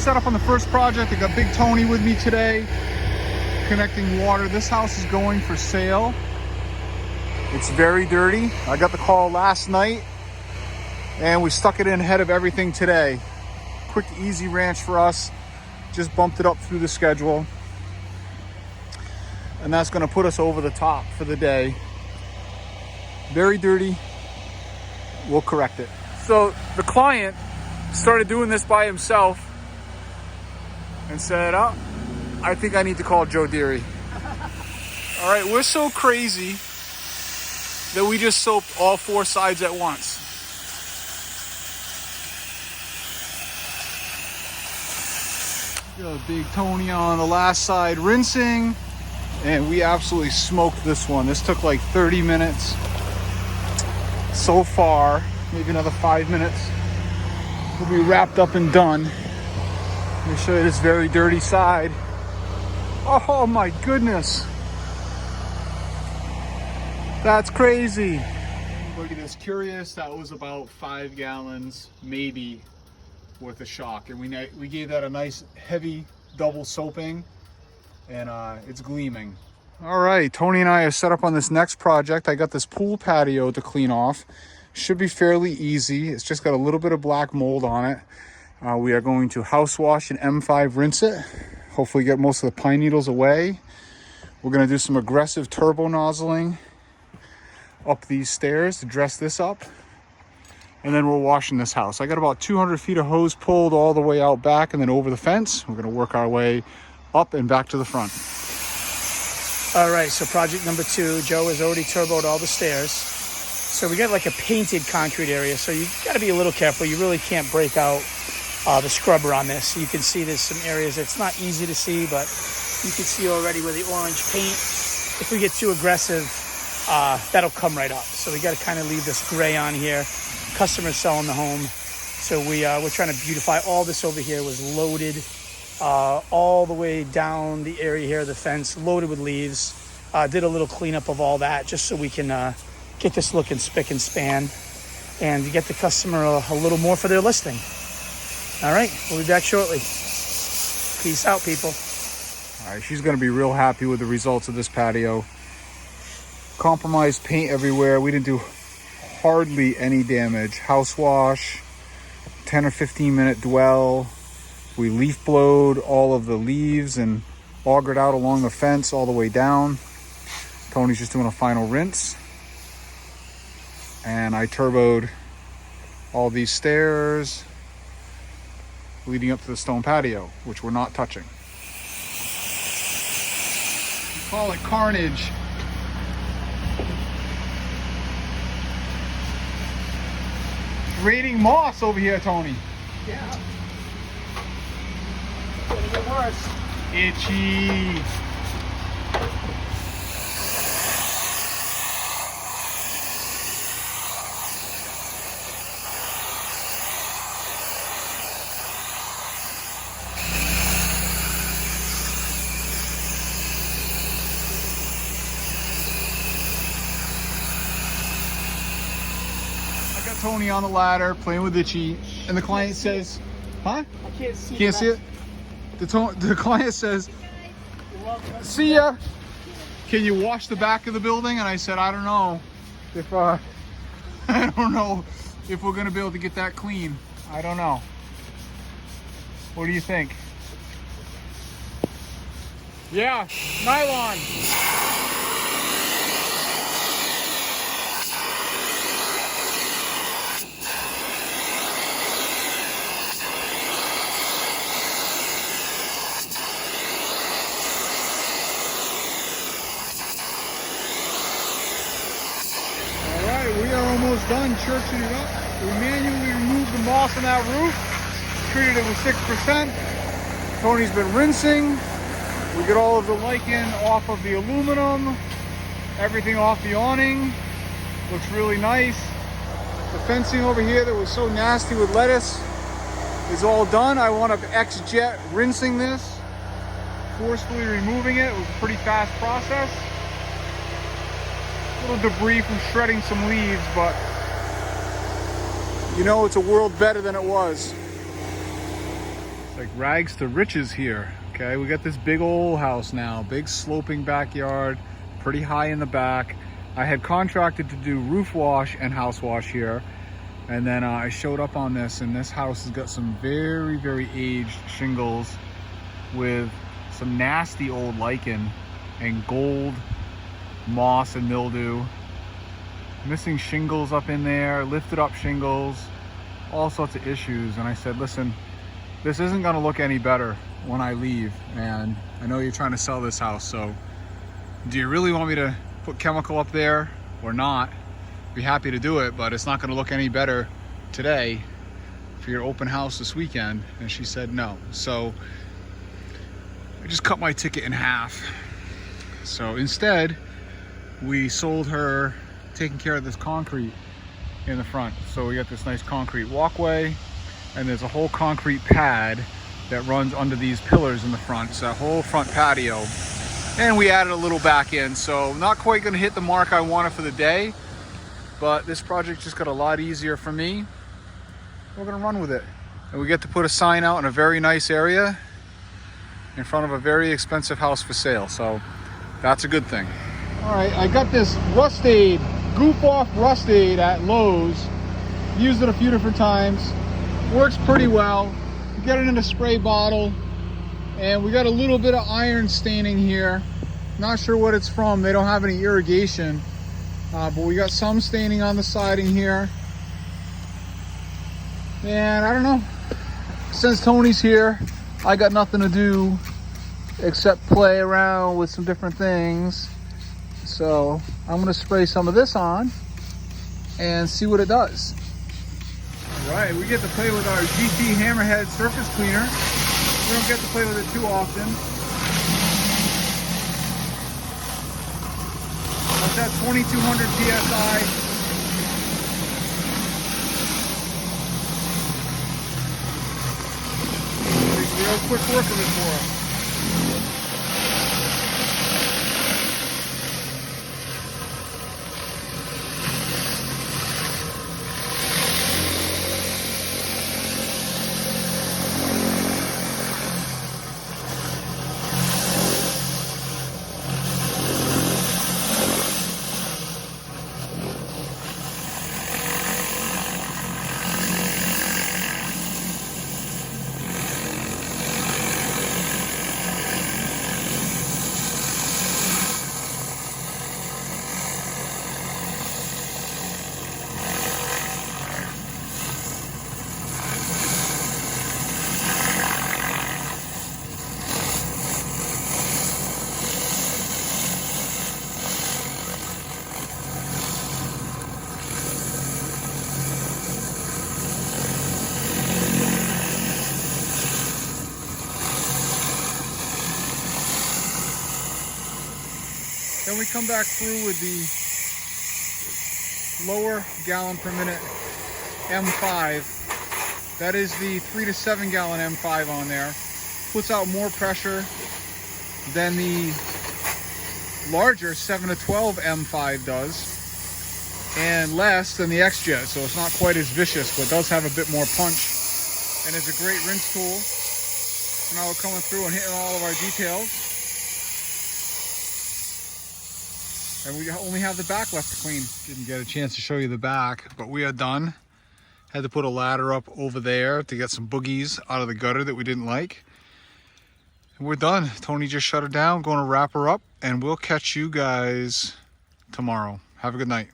set up on the first project. I got Big Tony with me today, connecting water. This house is going for sale. It's very dirty. I got the call last night and we stuck it in ahead of everything today. Quick, easy ranch for us. Just bumped it up through the schedule. And that's gonna put us over the top for the day. Very dirty. We'll correct it. So the client started doing this by himself and said, oh, I think I need to call Joe Deary. All right, we're so crazy that we just soaped all four sides at once. Got Big Tony on the last side rinsing, and we absolutely smoked this one. This took like 30 minutes so far, maybe another 5 minutes. We'll be wrapped up and done. Let me show you this very dirty side. Oh my goodness. That's crazy. Anybody that's curious, that was about 5 gallons, maybe, worth of shock. And we gave that a nice heavy double soaping, and it's gleaming. All right, Tony and I are set up on this next project. I got this pool patio to clean off. Should be fairly easy. It's just got a little bit of black mold on it. We are going to house wash and M5 rinse it. Hopefully get most of the pine needles away. We're gonna do some aggressive turbo nozzling up these stairs to dress this up. And then we're washing this house. I got about 200 feet of hose pulled all the way out back and then over the fence. We're gonna work our way up and back to the front. All right, so project number 2, Joe has already turboed all the stairs. So we got like a painted concrete area, so you gotta be a little careful. You really can't break out the scrubber on this. You can see there's some areas it's not easy to see, but you can see already where the orange paint, if we get too aggressive, that'll come right up. So we gotta kind of leave this gray on here. Customer's selling the home. So we're trying to beautify. All this over here was loaded all the way down the area here, the fence, loaded with leaves. Did a little cleanup of all that just so we can get this looking spick and span and get the customer a little more for their listing. All right, we'll be back shortly. Peace out, people. All right, she's gonna be real happy with the results of this patio. Compromised paint everywhere. We didn't do hardly any damage. House wash, 10 or 15 minute dwell. We leaf blowed all of the leaves and augered out along the fence all the way down. Tony's just doing a final rinse. And I turboed all these stairs leading up to the stone patio, which we're not touching. We call it carnage. Raiding moss over here, Tony. Yeah. It's gonna get worse. Itchy. Tony on the ladder playing with Itchy, and the client says, huh? I can't see. Can't see it? The client says, see ya. Can you wash the back of the building? And I said, I don't know if I don't know if we're gonna be able to get that clean. I don't know. What do you think? Yeah, nylon. Done churching it up. We manually removed the moss on that roof, treated it with 6%. Tony's been rinsing. We get all of the lichen off of the aluminum, everything off the awning. Looks really nice. The fencing over here that was so nasty with lettuce is all done. I wound up X-Jet rinsing this, forcefully removing it. It was a pretty fast process. A little debris from shredding some leaves, but you know, it's a world better than it was. like rags to riches here. Okay, we got this big old house now, big sloping backyard, pretty high in the back. I had contracted to do roof wash and house wash here, and then I showed up on this, and this house has got some very, very aged shingles with some nasty old lichen and gold moss and mildew. Missing shingles up in there, lifted up shingles, all sorts of issues. And I said, listen, this isn't gonna look any better when I leave, and I know you're trying to sell this house, so do you really want me to put chemical up there or not? Be happy to do it, but it's not gonna look any better today for your open house this weekend. And she said no. So I just cut my ticket in half. So instead, we sold her taking care of this concrete in the front. So we got this nice concrete walkway, and there's a whole concrete pad that runs under these pillars in the front. It's a whole front patio. And we added a little back in, so not quite gonna hit the mark I wanted for the day, but this project just got a lot easier for me. We're gonna run with it. And we get to put a sign out in a very nice area in front of a very expensive house for sale, so that's a good thing. All right, I got this Rust Aid, Goof Off Rust Aid at Lowe's. Used it a few different times. Works pretty well. You get it in a spray bottle, and we got a little bit of iron staining here. Not sure what it's from. They don't have any irrigation, but we got some staining on the siding here. And I don't know, since Tony's here, I got nothing to do except play around with some different things. So I'm gonna spray some of this on and see what it does. All right, we get to play with our GT Hammerhead surface cleaner. We don't get to play with it too often. That's at 2200 PSI. Real quick work of it for us. Then we come back through with the lower gallon per minute M5. That is the 3 to 7 gallon M5 on there. Puts out more pressure than the larger 7 to 12 M5 does, and less than the X-Jet, so it's not quite as vicious, but does have a bit more punch. And it's a great rinse tool. So now we're coming through and hitting all of our details. And we only have the back left to clean. Didn't get a chance to show you the back, but we are done. Had to put a ladder up over there to get some boogies out of the gutter that we didn't like. And we're done. Tony just shut her down, going to wrap her up, and we'll catch you guys tomorrow. Have a good night.